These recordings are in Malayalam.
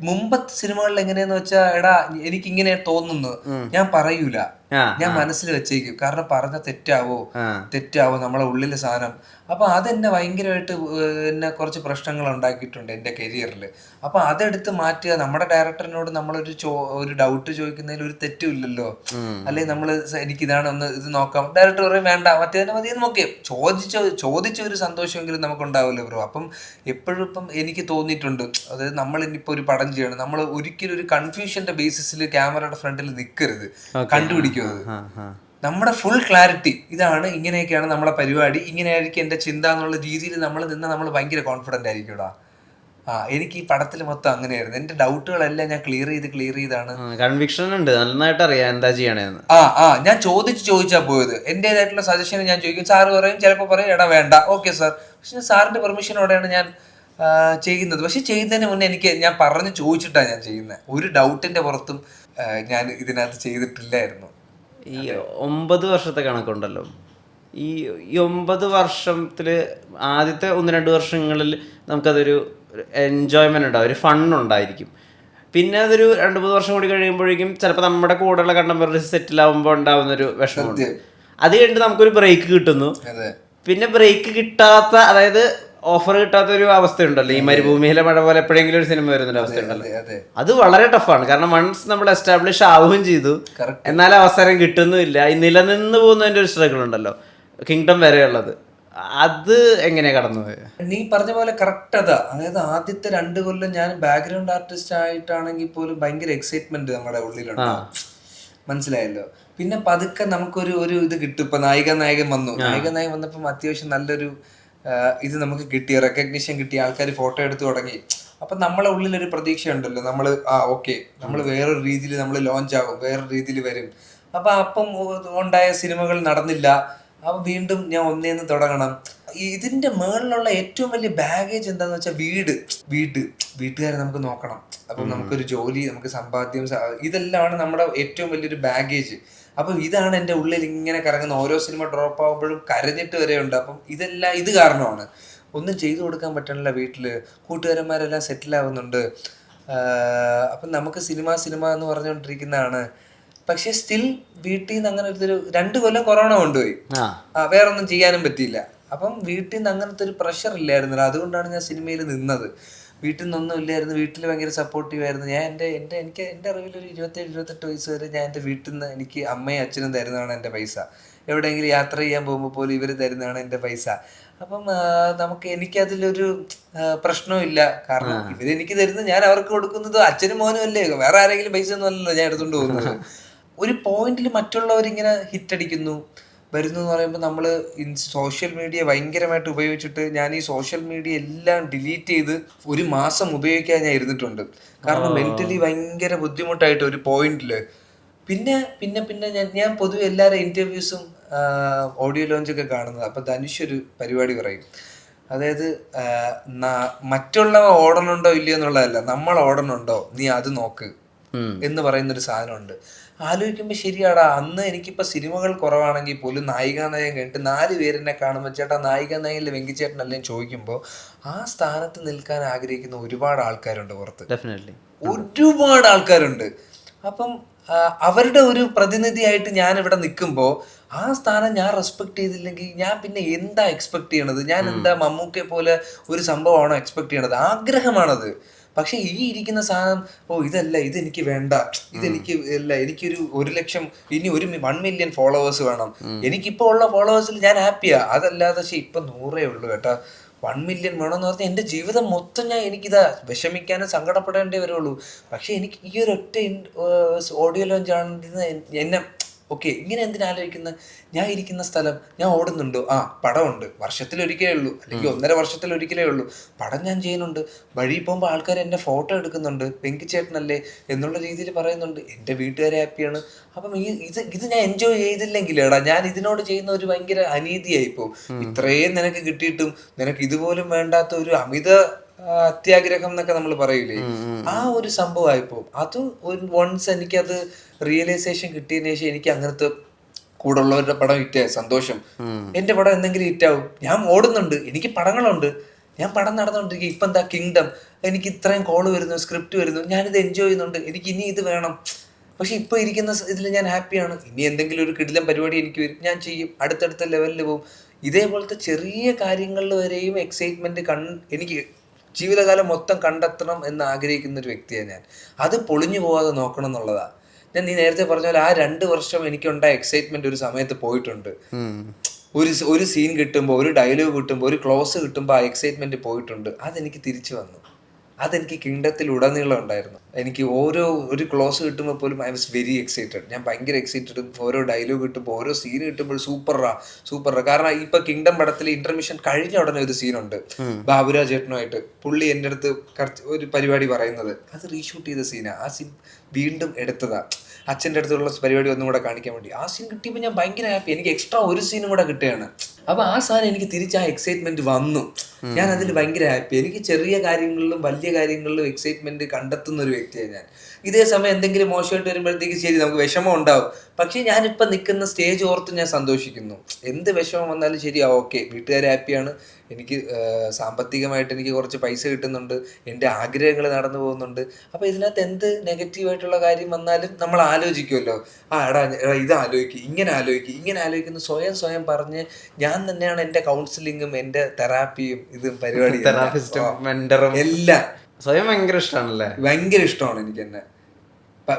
മുമ്പത്തെ സിനിമകളിൽ എങ്ങനെയാന്ന് വെച്ചാ എടാ എനിക്കിങ്ങനെ തോന്നുന്നു, ഞാൻ പറയൂല, ആ ഞാൻ ആ മനസ്സിൽ വെച്ചേക്കും. കാരണം പറഞ്ഞ തെറ്റാവോ ആ തെറ്റാവോ നമ്മളെ ഉള്ളിലെ സാധനം. അപ്പൊ അതെന്നെ ഭയങ്കരമായിട്ട് എന്നെ കുറച്ച് പ്രശ്നങ്ങൾ ഉണ്ടാക്കിയിട്ടുണ്ട് എൻ്റെ കരിയറിൽ. അപ്പൊ അതെടുത്ത് മാറ്റുക. നമ്മുടെ ഡയറക്ടറിനോട് നമ്മളൊരു ഒരു ഡൗട്ട് ചോദിക്കുന്നതിൽ ഒരു തെറ്റും ഇല്ലല്ലോ. ഉം. അല്ലെങ്കിൽ നമ്മൾ എനിക്കിതാണ് ഒന്ന് ഇത് നോക്കാം, ഡയറക്ടർ പറയും വേണ്ട മറ്റേതിനെ മതി നോക്കിയേ, ചോദിച്ച ഒരു സന്തോഷമെങ്കിലും നമുക്ക് ഉണ്ടാവില്ല ബ്രോ. അപ്പം എപ്പോഴും ഇപ്പം എനിക്ക് തോന്നിയിട്ടുണ്ട്, അതായത് നമ്മൾ ഇനിയിപ്പോൾ ഒരു പടം ചെയ്യണം, നമ്മൾ ഒരിക്കലും ഒരു കൺഫ്യൂഷന്റെ ബേസിസിൽ ക്യാമറയുടെ ഫ്രണ്ടിൽ നിൽക്കരുത്. ഓക്കെ. ആ കണ്ടുപിടിക്കും ആ അത്. ആ ആ നമ്മുടെ ഫുൾ ക്ലാരിറ്റി ഇതാണ്, ഇങ്ങനെയൊക്കെയാണ് നമ്മളെ പരിപാടി, ഇങ്ങനെയായിരിക്കും എൻ്റെ ചിന്ത എന്നുള്ള രീതിയിൽ നമ്മൾ ഭയങ്കര കോൺഫിഡൻ്റ് ആയിരിക്കുംടാ. എനിക്ക് ഈ പടത്തിൽ മൊത്തം അങ്ങനെയായിരുന്നു. എൻ്റെ ഡൗട്ടുകളെല്ലാം ഞാൻ ക്ലിയർ ചെയ്താണ്. കൺവിക്ഷൻ ഉണ്ട്, നന്നായിട്ട് അറിയാം എന്താ ചെയ്യണേന്ന്. ഞാൻ ചോദിച്ചാ പോയത്. എൻ്റെതായിട്ടുള്ള സജഷൻ ഞാൻ ചോദിക്കും, സാറ് പറയും, ചിലപ്പോൾ പറയും എടാ വേണ്ട, ഓക്കെ സാർ. പക്ഷെ സാറിൻ്റെ പെർമിഷനോടെയാണ് ഞാൻ ചെയ്യുന്നത്. പക്ഷെ ചെയ്യുന്നതിന് മുന്നേ ഞാൻ പറഞ്ഞ് ചോദിച്ചിട്ടാണ് ഞാൻ ചെയ്യുന്നത്. ഒരു ഡൗട്ടിൻ്റെ പുറത്തും ഞാൻ ഇതിനകത്ത് ചെയ്തിട്ടില്ലായിരുന്നു. ഈ 9 വർഷത്തെ കണക്കുണ്ടല്ലോ, ഈ ഈ 9 വർഷത്തിൽ ആദ്യത്തെ 1-2 വർഷങ്ങളിൽ നമുക്കതൊരു എൻജോയ്മെൻ്റ് ഉണ്ടാവും, ഒരു ഫണ്ണുണ്ടായിരിക്കും. പിന്നെ അതൊരു 2-3 വർഷം കൂടി കഴിയുമ്പോഴേക്കും ചിലപ്പോൾ നമ്മുടെ കൂടെയുള്ള കണ്ടംപററീസ് സെറ്റിലാവുമ്പോൾ ഉണ്ടാവുന്നൊരു വിഷമമുണ്ട്. അത് കഴിഞ്ഞിട്ട് നമുക്കൊരു ബ്രേക്ക് കിട്ടുന്നു. പിന്നെ ബ്രേക്ക് കിട്ടാത്ത, അതായത് ഓഫർ കിട്ടാത്ത ഒരു അവസ്ഥയുണ്ടല്ലോ, ഈ മരുഭൂമിയിലെ മഴ പോലെ എപ്പോഴെങ്കിലും ഒരു സിനിമ വരുന്നൊരു അവസ്ഥയുണ്ടല്ലോ. അത് വളരെ ടഫാണ്. കാരണം വൺസ് നമ്മൾ എസ്റ്റാബ്ലിഷ് ആവുകയും ചെയ്തു, എന്നാൽ അവസരം കിട്ടുന്നുമില്ല. ഈ നിലനിന്ന് പോകുന്നതിൻ്റെ ഒരു സ്ട്രഗിൾ ഉണ്ടല്ലോ, കിങ്ഡം വരെയുള്ളത്. അത് എങ്ങനെയാ കടന്നുപോയത്? നീ പറഞ്ഞ പോലെ കറക്റ്റ് അതാ. അതായത് ആദ്യത്തെ 2 കൊല്ലം ഞാൻ ബാക്ക്ഗ്രൗണ്ട് ആർട്ടിസ്റ്റ് ആയിട്ടാണെങ്കിൽ പോലും ഭയങ്കര എക്സൈറ്റ്മെന്റ് നമ്മുടെ ഉള്ളിലുണ്ടാവും. മനസ്സിലായല്ലോ. പിന്നെ പതുക്കെ നമുക്കൊരു ഇത് കിട്ടും. ഇപ്പൊ നായകൻ വന്നപ്പം അത്യാവശ്യം നല്ലൊരു ഇത് നമുക്ക് കിട്ടി, റെക്കഗ്നിഷൻ കിട്ടി, ആൾക്കാർ ഫോട്ടോ എടുത്ത് തുടങ്ങി. അപ്പൊ നമ്മളെ ഉള്ളിലൊരു പ്രതീക്ഷ ഉണ്ടല്ലോ, നമ്മള് ഓക്കെ നമ്മൾ വേറൊരു രീതിയിൽ നമ്മൾ ലോഞ്ച് ആകും, വേറൊരു രീതിയിൽ വരും. അപ്പം ഉണ്ടായ സിനിമകൾ നടന്നില്ല. അപ്പൊ വീണ്ടും ഞാൻ ഒന്നേന്ന് തുടങ്ങണം. ഇതിന്റെ മേളിലുള്ള ഏറ്റവും വലിയ ബാഗേജ് എന്താന്ന് വെച്ചാൽ വീട്ടുകാരെ നമുക്ക് നോക്കണം. അപ്പം നമുക്കൊരു ജോലി, നമുക്ക് സമ്പാദ്യം, ഇതെല്ലാമാണ് നമ്മുടെ ഏറ്റവും വലിയൊരു ബാഗേജ്. അപ്പം ഇതാണ് എൻ്റെ ഉള്ളിൽ ഇങ്ങനെ കറങ്ങുന്ന. ഓരോ സിനിമ ഡ്രോപ്പ് ആകുമ്പോഴും കരഞ്ഞിട്ട് വരെയുണ്ട്. അപ്പം ഇതെല്ലാം ഇത് കാരണമാണ്. ഒന്നും ചെയ്തു കൊടുക്കാൻ പറ്റണില്ല വീട്ടില്. കൂട്ടുകാരന്മാരെല്ലാം സെറ്റിൽ ആവുന്നുണ്ട്. അപ്പം നമുക്ക് സിനിമ എന്ന് പറഞ്ഞുകൊണ്ടിരിക്കുന്നതാണ്. പക്ഷെ സ്റ്റിൽ വീട്ടിൽ നിന്ന് അങ്ങനെ ഒരു 2 കൊല്ലം കൊറോണ കൊണ്ടുപോയി. വേറൊന്നും ചെയ്യാനും പറ്റിയില്ല. അപ്പം വീട്ടിൽ നിന്ന് അങ്ങനത്തെ ഒരു പ്രഷർ ഇല്ലായിരുന്നല്ലോ. അതുകൊണ്ടാണ് ഞാൻ സിനിമയിൽ നിന്നത്. വീട്ടിൽ നിന്നൊന്നും ഇല്ലായിരുന്നു. വീട്ടിൽ ഭയങ്കര സപ്പോർട്ടീവ് ആയിരുന്നു. ഞാൻ എൻ്റെ അറിവിൽ ഒരു 27-28 വയസ്സ് വരെ ഞാൻ എൻ്റെ വീട്ടിൽ നിന്ന് എനിക്ക് അമ്മയും അച്ഛനും തരുന്നതാണ് എൻ്റെ പൈസ. എവിടെയെങ്കിലും യാത്ര ചെയ്യാൻ പോകുമ്പോൾ പോലും ഇവർ തരുന്നതാണ് എൻ്റെ പൈസ. അപ്പം എനിക്കതിലൊരു പ്രശ്നവും ഇല്ല. കാരണം ഇവരെനിക്ക് തരുന്നത് ഞാൻ അവർക്ക് കൊടുക്കുന്നത് അച്ഛനും മോനും അല്ലേ, വേറെ ആരെങ്കിലും പൈസ ഒന്നും അല്ലല്ലോ ഞാൻ എടുത്തുകൊണ്ട് പോകുന്നത്. ഒരു പോയിന്റിൽ മറ്റുള്ളവരിങ്ങനെ ഹിറ്റടിക്കുന്നു വരുന്നു എന്ന് പറയുമ്പോൾ നമ്മൾ സോഷ്യൽ മീഡിയ ഭയങ്കരമായിട്ട് ഉപയോഗിച്ചിട്ട് ഞാൻ ഈ സോഷ്യൽ മീഡിയ എല്ലാം ഡിലീറ്റ് ചെയ്ത് 1 മാസം ഉപയോഗിക്കാൻ ഞാൻ ഇരുന്നിട്ടുണ്ട്. കാരണം മെന്റലി ഭയങ്കര ബുദ്ധിമുട്ടായിട്ട് ഒരു പോയിന്റിൽ. പിന്നെ പിന്നെ പിന്നെ ഞാൻ പൊതുവെ എല്ലാവരും ഇന്റർവ്യൂസും ഓഡിയോ ലോഞ്ചൊക്കെ കാണുന്നത്. അപ്പം ധനുഷ് ഒരു പരിപാടി പറയും, അതായത് മറ്റുള്ളവ ഓടണുണ്ടോ ഇല്ലയോ എന്നുള്ളതല്ല, നമ്മൾ ഓടണുണ്ടോ നീ അത് നോക്ക് എന്ന് പറയുന്നൊരു സാധനമുണ്ട്. ആലോചിക്കുമ്പോൾ ശരിയാടാ. അന്ന് എനിക്കിപ്പോൾ സിനിമകൾ കുറവാണെങ്കിൽ പോലും നായികൻ കഴിഞ്ഞിട്ട് 4 പേരെന്നെ കാണുമ്പോൾ ചേട്ടാ നായികനായകനിൽ വെങ്കിച്ചേട്ടനല്ലേ ചോദിക്കുമ്പോൾ ആ സ്ഥാനത്ത് നിൽക്കാൻ ആഗ്രഹിക്കുന്ന ഒരുപാട് ആൾക്കാരുണ്ട് പുറത്ത്. ഡെഫിനറ്റ്ലി ഒരുപാട് ആൾക്കാരുണ്ട്. അപ്പം അവരുടെ ഒരു പ്രതിനിധിയായിട്ട് ഞാൻ ഇവിടെ നിൽക്കുമ്പോൾ ആ സ്ഥാനം ഞാൻ റെസ്പെക്ട് ചെയ്തില്ലെങ്കിൽ ഞാൻ പിന്നെ എന്താ എക്സ്പെക്ട് ചെയ്യണത്? ഞാൻ എന്താ മമ്മൂക്കെ പോലെ ഒരു സംഭവമാണോ എക്സ്പെക്ട് ചെയ്യണത്? ആഗ്രഹമാണത്. പക്ഷെ ഈ ഇരിക്കുന്ന സാധനം, ഇതല്ല, ഇതെനിക്ക് വേണ്ട, ഇതെനിക്ക് അല്ല, എനിക്കൊരു 1 ലക്ഷം, ഇനി 1 മില്യൺ ഫോളോവേഴ്സ് വേണം. എനിക്കിപ്പോൾ ഉള്ള ഫോളോവേഴ്സിൽ ഞാൻ ഹാപ്പിയാ. അതല്ലാതെ പക്ഷെ ഇപ്പം 100 ഉള്ളൂ കേട്ടാ, 1 മില്യൺ വേണമെന്ന് പറഞ്ഞാൽ എൻ്റെ ജീവിതം മൊത്തം എനിക്കിതാ വിഷമിക്കാനും സങ്കടപ്പെടേണ്ടേ വരുള്ളൂ. പക്ഷെ എനിക്ക് ഈ ഒരു ഒറ്റ ഓഡിയോ ലോഞ്ച് ആണെന്ന് എന്നെ ഓക്കെ ഇങ്ങനെ എന്തിനാലോചിക്കുന്നത്? ഞാൻ ഇരിക്കുന്ന സ്ഥലം, ഞാൻ ഓടുന്നുണ്ടോ? പടമുണ്ട്, വർഷത്തിലൊരിക്കലേ ഉള്ളൂ, അല്ലെങ്കിൽ 1.5 വർഷത്തിലൊരിക്കലേ ഉള്ളൂ, പടം ഞാൻ ചെയ്യുന്നുണ്ട്. വഴി പോകുമ്പോൾ ആൾക്കാർ എൻ്റെ ഫോട്ടോ എടുക്കുന്നുണ്ട്, വെങ്കിച്ചേട്ടനല്ലേ എന്നുള്ള രീതിയിൽ പറയുന്നുണ്ട്. എൻ്റെ വീട്ടുകാരെ ഹാപ്പിയാണ്. അപ്പം ഇത് ഞാൻ എൻജോയ് ചെയ്തില്ലെങ്കിൽ എടാ ഞാൻ ഇതിനോട് ചെയ്യുന്ന ഒരു ഭയങ്കര അനീതിയായിപ്പോ. ഇത്രയും നിനക്ക് കിട്ടിയിട്ടും നിനക്ക് ഇതുപോലും വേണ്ടാത്ത ഒരു അമിത അത്യാഗ്രഹം എന്നൊക്കെ നമ്മൾ പറയൂലേ, ആ ഒരു സംഭവമായിപ്പോ. അത് വൺസ് എനിക്കത് റിയലൈസേഷൻ കിട്ടിയതിനു ശേഷം എനിക്ക് അങ്ങനത്തെ കൂടെ ഉള്ളവരുടെ പടം ഹിറ്റായ സന്തോഷം, എന്റെ പടം എന്തെങ്കിലും ഹിറ്റാവും, ഞാൻ ഓടുന്നുണ്ട്, എനിക്ക് പടങ്ങളുണ്ട്, ഞാൻ പടം നടന്നുകൊണ്ടിരിക്കുക. ഇപ്പം എന്താ കിങ്ഡം, എനിക്ക് ഇത്രയും കോള് വരുന്നു, സ്ക്രിപ്റ്റ് വരുന്നു, ഞാനിത് എൻജോയ് ചെയ്യുന്നുണ്ട്, എനിക്ക് ഇനി ഇത് വേണം. പക്ഷെ ഇപ്പോൾ ഇരിക്കുന്ന ഇതിൽ ഞാൻ ഹാപ്പിയാണ്. ഇനി എന്തെങ്കിലും ഒരു കിടിലം പരിപാടി എനിക്ക് വരും, ഞാൻ ചെയ്യും, അടുത്തടുത്ത ലെവലിൽ പോകും. ഇതേപോലത്തെ ചെറിയ കാര്യങ്ങളിൽ വരെയും എക്സൈറ്റ്മെന്റ് എനിക്ക് ജീവിതകാലം മൊത്തം കണ്ടെത്തണം എന്ന് ആഗ്രഹിക്കുന്ന ഒരു വ്യക്തിയാണ് ഞാൻ. അത് പൊളിഞ്ഞു പോകാതെ നോക്കണം എന്നുള്ളതാണ്. നീ നേരത്തെ പറഞ്ഞ പോലെ ആ 2 വർഷം എനിക്കുണ്ടായ എക്സൈറ്റ്മെന്റ് ഒരു സമയത്ത് പോയിട്ടുണ്ട്. ഒരു സീൻ കിട്ടുമ്പോൾ, ഒരു ഡയലോഗ് കിട്ടുമ്പോൾ, ഒരു ക്ലോസ് കിട്ടുമ്പോൾ ആ എക്സൈറ്റ്മെന്റ് പോയിട്ടുണ്ട്. അതെനിക്ക് തിരിച്ചു വന്നു. അതെനിക്ക് കിങ്ഡത്തിൽ ഉടനീളം ഉണ്ടായിരുന്നു. എനിക്ക് ഒരു ക്ലോസ് കിട്ടുമ്പോൾ പോലും ഐ വാസ് വെരി എക്സൈറ്റഡ്. ഞാൻ ഭയങ്കര എക്സൈറ്റഡ്. ഓരോ ഡയലോഗ് കിട്ടുമ്പോൾ, ഓരോ സീൻ കിട്ടുമ്പോൾ സൂപ്പറാ. കാരണം ഇപ്പൊ കിങ്ഡം പടത്തിൽ ഇന്റർമിഷൻ കഴിഞ്ഞ ഉടനെ ഒരു സീനുണ്ട് ബാബുരാജ് ചേട്ടനുമായിട്ട്. പുള്ളി എൻ്റെ അടുത്ത് ഒരു പരിപാടി പറയുന്നത് അത് റീഷൂട്ട് ചെയ്ത സീനാ. ആ സീൻ വീണ്ടും എടുത്തതാ, അച്ഛൻ്റെ അടുത്തുള്ള പരിപാടി ഒന്നും കൂടെ കാണിക്കാൻ വേണ്ടി. ആ സീൻ കിട്ടിയപ്പോൾ ഞാൻ ഭയങ്കര ഹാപ്പി. എനിക്ക് എക്സ്ട്രാ ഒരു സീനും കൂടെ കിട്ടുകയാണ്. അപ്പൊ ആ സാധനം എനിക്ക് തിരിച്ച് ആ എക്സൈറ്റ്മെന്റ് വന്നു. ഞാൻ അതിൽ ഭയങ്കര ഹാപ്പി. എനിക്ക് ചെറിയ കാര്യങ്ങളിലും വലിയ കാര്യങ്ങളിലും എക്സൈറ്റ്മെന്റ് കണ്ടെത്തുന്ന ഒരു വ്യക്തിയാണ് ഞാൻ. ഇതേ സമയം എന്തെങ്കിലും മോശമായിട്ട് വരുമ്പോഴത്തേക്ക് ശരി, നമുക്ക് വിഷമം ഉണ്ടാവും. പക്ഷേ ഞാനിപ്പോൾ നിൽക്കുന്ന സ്റ്റേജ് ഓർത്ത് ഞാൻ സന്തോഷിക്കുന്നു. എന്ത് വിഷമം വന്നാലും ശരി, ഓക്കെ, വീട്ടുകാർ ഹാപ്പിയാണ്, എനിക്ക് സാമ്പത്തികമായിട്ട് എനിക്ക് കുറച്ച് പൈസ കിട്ടുന്നുണ്ട്, എൻ്റെ ആഗ്രഹങ്ങൾ നടന്നു പോകുന്നുണ്ട്. അപ്പോൾ ഇതിനകത്ത് എന്ത് നെഗറ്റീവായിട്ടുള്ള കാര്യം വന്നാലും നമ്മൾ ആലോചിക്കുമല്ലോ. എടാ ഇത് ആലോചിക്കുക, ഇങ്ങനെ ആലോചിക്കുന്നു സ്വയം പറഞ്ഞ് ഞാൻ തന്നെയാണ് എൻ്റെ കൗൺസിലിങ്ങും എൻ്റെ തെറാപ്പിയും ഇതും പരിപാടിയും എല്ലാം. സ്വയം ഭയങ്കര ഇഷ്ടമാണല്ലേ? ഭയങ്കര ഇഷ്ടമാണ് എനിക്ക് എന്നെ.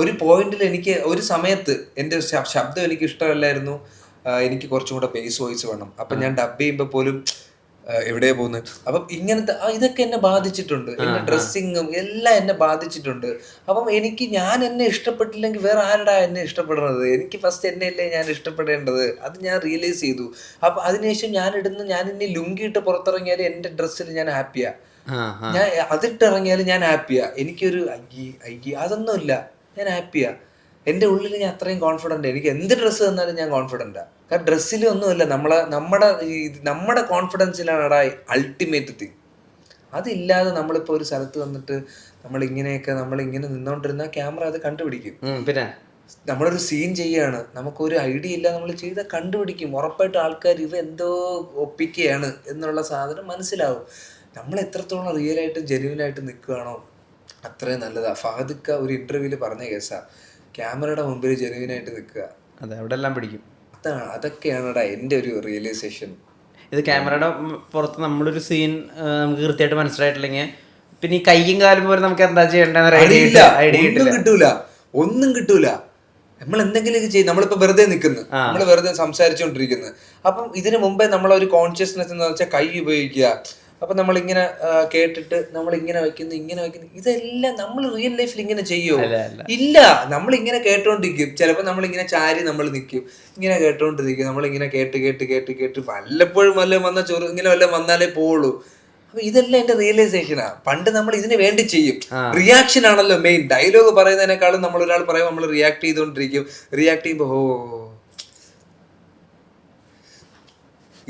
ഒരു പോയിന്റിൽ എനിക്ക് ഒരു സമയത്ത് എൻ്റെ ശബ്ദം എനിക്ക് ഇഷ്ടമല്ലായിരുന്നു. എനിക്ക് കുറച്ചും കൂടെ ബേസ് വോയിസ് വേണം. അപ്പം ഞാൻ ഡബ് ചെയ്യുമ്പോൾ പോലും എവിടെ പോകുന്നത്. അപ്പം ഇങ്ങനത്തെ ഇതൊക്കെ എന്നെ ബാധിച്ചിട്ടുണ്ട്. എന്റെ ഡ്രസ്സിങ്ങും എല്ലാം എന്നെ ബാധിച്ചിട്ടുണ്ട്. അപ്പം ഞാൻ എന്നെ ഇഷ്ടപ്പെട്ടില്ലെങ്കിൽ വേറെ ആരുടാ എന്നെ ഇഷ്ടപ്പെടുന്നത്? എനിക്ക് ഫസ്റ്റ് എന്നെയല്ലേ ഞാൻ ഇഷ്ടപ്പെടേണ്ടത്. അത് ഞാൻ റിയലൈസ് ചെയ്തു. അപ്പം അതിനുശേഷം ഞാൻ ഇനി ലുങ്കിയിട്ട് പുറത്തിറങ്ങിയാൽ എൻ്റെ ഡ്രസ്സിൽ ഞാൻ ഹാപ്പിയാ. ഞാൻ അതിട്ടിറങ്ങിയാലും ഞാൻ ഹാപ്പിയാ. എനിക്കൊരു അതൊന്നുമില്ല, ഞാൻ ഹാപ്പിയാ. എൻ്റെ ഉള്ളിൽ ഞാൻ അത്രയും കോൺഫിഡൻ്റ്. എനിക്ക് എന്ത് ഡ്രസ്സ് തന്നാലും ഞാൻ കോൺഫിഡൻ്റാ. കാരണം ഡ്രസ്സിലും ഒന്നുമില്ല, നമ്മുടെ കോൺഫിഡൻസിലാണ് അൾട്ടിമേറ്റ് തിങ്. അതില്ലാതെ നമ്മളിപ്പോൾ ഒരു സ്ഥലത്ത് വന്നിട്ട് നമ്മളിങ്ങനെ നിന്നോണ്ടിരുന്ന ക്യാമറ അത് കണ്ടുപിടിക്കും. പിന്നെ നമ്മളൊരു സീൻ ചെയ്യാണ്, നമുക്കൊരു ഐഡിയ ഇല്ല, നമ്മൾ ചെയ്ത കണ്ടുപിടിക്കും. ഉറപ്പായിട്ട് ആൾക്കാർ എന്തോ ഒപ്പിക്കുകയാണ് എന്നുള്ള സാധനം മനസ്സിലാവും. നമ്മൾ എത്രത്തോളം റിയലായിട്ട് ജെന്യുവനായിട്ട് നിൽക്കുകയാണോ അത്രയും നല്ലതാ. ഫഹദ്ക്ക ഒരു ഇന്റർവ്യൂവിൽ പറഞ്ഞ കേസാ, ക്യാമറയുടെ മുമ്പിൽ ജെന്യുവനായിട്ട് നിൽക്കുക. അതെ, അവിടെ എല്ലാം പിടിക്കും. അതൊക്കെയാണടാ എൻ്റെ ഒരു റിയലൈസേഷൻ. ഇത് ക്യാമറയുടെ പുറത്ത് നമ്മളൊരു സീൻ നമുക്ക് കൃത്യമായിട്ട് മനസ്സിലായിട്ടില്ലെങ്കിൽ പിന്നെ ഈ കയ്യും കാലും പോലെ നമുക്ക് എന്താ ചെയ്യേണ്ടത് ഒന്നും കിട്ടൂല. നമ്മൾ എന്തെങ്കിലും ചെയ്യും. നമ്മളിപ്പോ വെറുതെ നിൽക്കുന്നു, നമ്മൾ വെറുതെ സംസാരിച്ചുകൊണ്ടിരിക്കുന്നു. അപ്പം ഇതിനു മുമ്പേ നമ്മളൊരു കോൺഷ്യസ്നെസ് എന്ന് വെച്ചാൽ കൈ ഉപയോഗിക്കുക. അപ്പൊ നമ്മളിങ്ങനെ കേട്ടിട്ട് നമ്മളിങ്ങനെ വയ്ക്കുന്നു. ഇതെല്ലാം നമ്മൾ റിയൽ ലൈഫിൽ ഇങ്ങനെ ചെയ്യുമോ? ഇല്ല. നമ്മളിങ്ങനെ കേട്ടോണ്ടിരിക്കും. ചിലപ്പോൾ നമ്മളിങ്ങനെ ചാരി നമ്മൾ നിൽക്കും, ഇങ്ങനെ കേട്ടോണ്ടിരിക്കും. നമ്മളിങ്ങനെ കേട്ട് വല്ലപ്പോഴും വല്ലതും വന്ന ഇങ്ങനെ വല്ലതും വന്നാലേ പോവുള്ളൂ. അപ്പൊ ഇതെല്ലാം എന്റെ റിയലൈസേഷനാ. പണ്ട് നമ്മൾ ഇതിന് വേണ്ടി ചെയ്യും. റിയാക്ഷൻ ആണല്ലോ മെയിൻ. ഡയലോഗ് പറയുന്നതിനേക്കാളും നമ്മൾ ഒരാൾ പറയുമ്പോൾ നമ്മൾ റിയാക്ട് ചെയ്തുകൊണ്ടിരിക്കും. റിയാക്ട് ചെയ്യുമ്പോൾ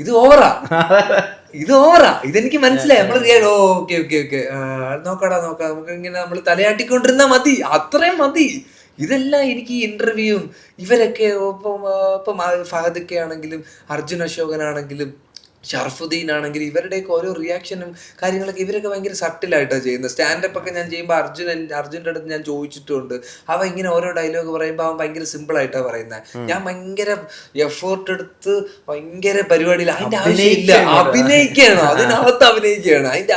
ഇത് ഓവറാ, ഇതെനിക്ക് മനസ്സിലായി. നമ്മൾ ഓക്കെ നോക്കാം നമുക്ക് ഇങ്ങനെ നമ്മൾ തലയാട്ടിക്കൊണ്ടിരുന്നാ മതി, അത്രയും മതി. ഇതെല്ലാം എനിക്ക് ഈ ഇന്റർവ്യൂവും ഇവരൊക്കെ ഇപ്പം ഫഹദൊക്കെ ആണെങ്കിലും അർജുൻ അശോകനാണെങ്കിലും ഷർഫുദ്ദീൻ ആണെങ്കിലും ഇവരുടെയൊക്കെ ഓരോ റിയാക്ഷനും കാര്യങ്ങളൊക്കെ ഇവരൊക്കെ ഭയങ്കര സട്ടിലായിട്ടാണ് ചെയ്യുന്നത്. സ്റ്റാൻഡപ്പ് ഒക്കെ ഞാൻ ചെയ്യുമ്പോൾ അർജുൻ്റെ അടുത്ത് ഞാൻ ചോദിച്ചിട്ടുണ്ട്. അവൻ ഇങ്ങനെ ഓരോ ഡയലോഗ് പറയുമ്പോൾ അവൻ ഭയങ്കര സിമ്പിൾ ആയിട്ടാണ് പറയുന്നത്. ഞാൻ ഭയങ്കര എഫേർട്ട് എടുത്ത് ഭയങ്കര പരിപാടിയിൽ അതിന്റെ ആവശ്യമില്ല. അഭിനയിക്കുകയാണ്, അഭിനയിക്കുകയാണ്. അതിന്റെ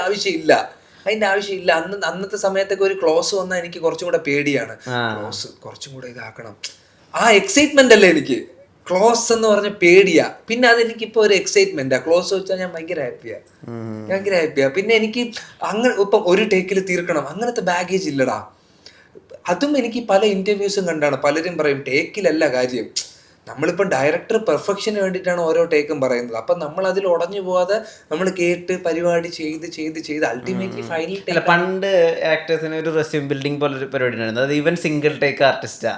ആവശ്യമില്ല. അന്നത്തെ സമയത്തൊക്കെ ഒരു ക്ലോസ് വന്നാൽ എനിക്ക് കുറച്ചും കൂടെ പേടിയാണ്. ക്ലോസ് കുറച്ചും കൂടെ ഇതാക്കണം. ആ എക്സൈറ്റ്മെന്റ് അല്ലേ എനിക്ക്. ക്ലോസ് എന്ന് പറഞ്ഞ പേടിയാ. പിന്നെ അതെനിക്കിപ്പോ ഒരു എക്സൈറ്റ്മെന്റാ. ക്ലോസ് വെച്ചാൽ ഞാൻ ഭയങ്കര ഹാപ്പിയാ. പിന്നെ എനിക്ക് അങ്ങനെ ഇപ്പം ഒരു ടേക്കിൽ തീർക്കണം അങ്ങനത്തെ ബാഗേജ് ഇല്ലടാ. അതും എനിക്ക് പല ഇന്റർവ്യൂസും കണ്ടാണ് പലരും പറയും ടേക്കിലല്ല കാര്യം. നമ്മളിപ്പം ഡയറക്ടർ പെർഫെക്ഷന് വേണ്ടിയിട്ടാണ് ഓരോ ടേക്കും പറയുന്നത്. അപ്പം നമ്മൾ അതിൽ ഉടഞ്ഞു പോവാതെ നമ്മൾ കേട്ട് പരിപാടി ചെയ്ത് അൾട്ടിമേറ്റ്ലി ഫൈനൽ ടേക്ക്. പണ്ട് ആക്ടേഴ്സിന് ഒരു റെസ്യൂം ബിൽഡിംഗ് പോലെ ഒരു പരിപാടി ഉണ്ടായിരുന്നു. അത് ഈവൻ സിംഗിൾ ടേക്ക് ആർട്ടിസ്റ്റാ.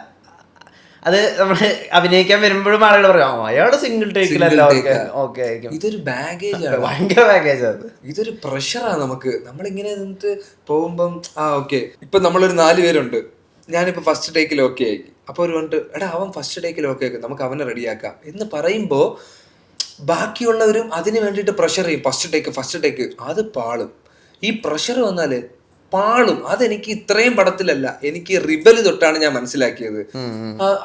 അത് നമ്മൾ അഭിനയിക്കാൻ വരുമ്പോഴും ആളുകൾ പറയാം അയാളുടെ സിംഗിൾ ടേക്കിലല്ല. ഇതൊരു ബാഗേജാണ്, ഭയങ്കര ബാഗേജാണ്. ഇതൊരു പ്രഷറാണ് നമുക്ക്. നമ്മളിങ്ങനെ നിന്നിട്ട് പോകുമ്പം ഓക്കെ ഇപ്പൊ നമ്മളൊരു 4 പേരുണ്ട്. ഞാനിപ്പോ ഫസ്റ്റ് ടേക്കിൽ ഓക്കെ ആയി. അപ്പൊ ഒരു പറഞ്ഞിട്ട് എടാ അവൻ ഫസ്റ്റ് ടേക്കിൽ ഓക്കെ ആക്കും, നമുക്ക് അവനെ റെഡിയാക്കാം എന്ന് പറയുമ്പോ ബാക്കിയുള്ളവരും അതിന് വേണ്ടിയിട്ട് പ്രഷർ ചെയ്യും, ഫസ്റ്റ് ടേക്ക് അത് പാളും. ഈ പ്രഷർ വന്നാല് പാളും. അതെനിക്ക് ഇത്രയും പടത്തിലല്ല, എനിക്ക് റിബൽ തൊട്ടാണ് ഞാൻ മനസ്സിലാക്കിയത്.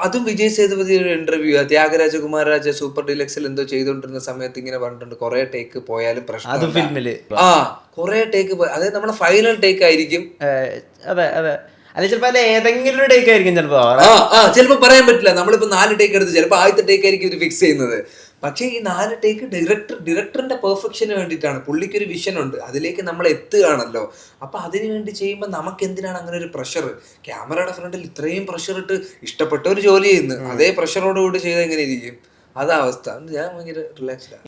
അതും വിജയ് സേതുപതിയുടെ ഇന്റർവ്യൂ, ത്യാഗരാജ കുമാരരാജ സൂപ്പർ ഡീലക്സിൽ എന്തോ ചെയ്തുകൊണ്ടിരുന്ന സമയത്ത് ഇങ്ങനെ പറഞ്ഞിട്ടുണ്ട്, കുറെ ടേക്ക് പോയാലും പ്രശ്നം. കുറെ ടേക്ക് അതായത് നമ്മുടെ ഫൈനൽ ടേക്ക് ആയിരിക്കും. അതെ അതെ, അല്ലെ ചിലപ്പോ അല്ലെ ഏതെങ്കിലും ഒരു ടേക്ക് ആയിരിക്കും ചിലപ്പോ പറയാൻ പറ്റില്ല. നമ്മളിപ്പോ 4 ടേക്ക് എടുത്ത് ചിലപ്പോ ആദ്യത്തെ ടേക്ക് ആയിരിക്കും ഇത് ഫിക്സ് ചെയ്യുന്നത്. പക്ഷേ ഈ 4 ടേക്ക് ഡയറക്ടറിന്റെ പെർഫെക്ഷന് വേണ്ടിയിട്ടാണ്. പുള്ളിക്കൊരു വിഷൻ ഉണ്ട്, അതിലേക്ക് നമ്മൾ എത്തുകയാണല്ലോ. അപ്പൊ അതിനു വേണ്ടി ചെയ്യുമ്പോൾ നമുക്ക് എന്തിനാണ് അങ്ങനെ ഒരു പ്രഷർ? ക്യാമറയുടെ ഫ്രണ്ടിൽ ഇത്രയും പ്രഷർ ഇട്ട് ഇഷ്ടപ്പെട്ട ഒരു ജോലി ചെയ്യുന്നു, അതേ പ്രഷറോട് കൂടി ചെയ്താൽ എങ്ങനെ ഇരിക്കും? അതാ അവസ്ഥ. ഞാൻ ഭയങ്കര റിലാക്സ്ഡ് ആണ്.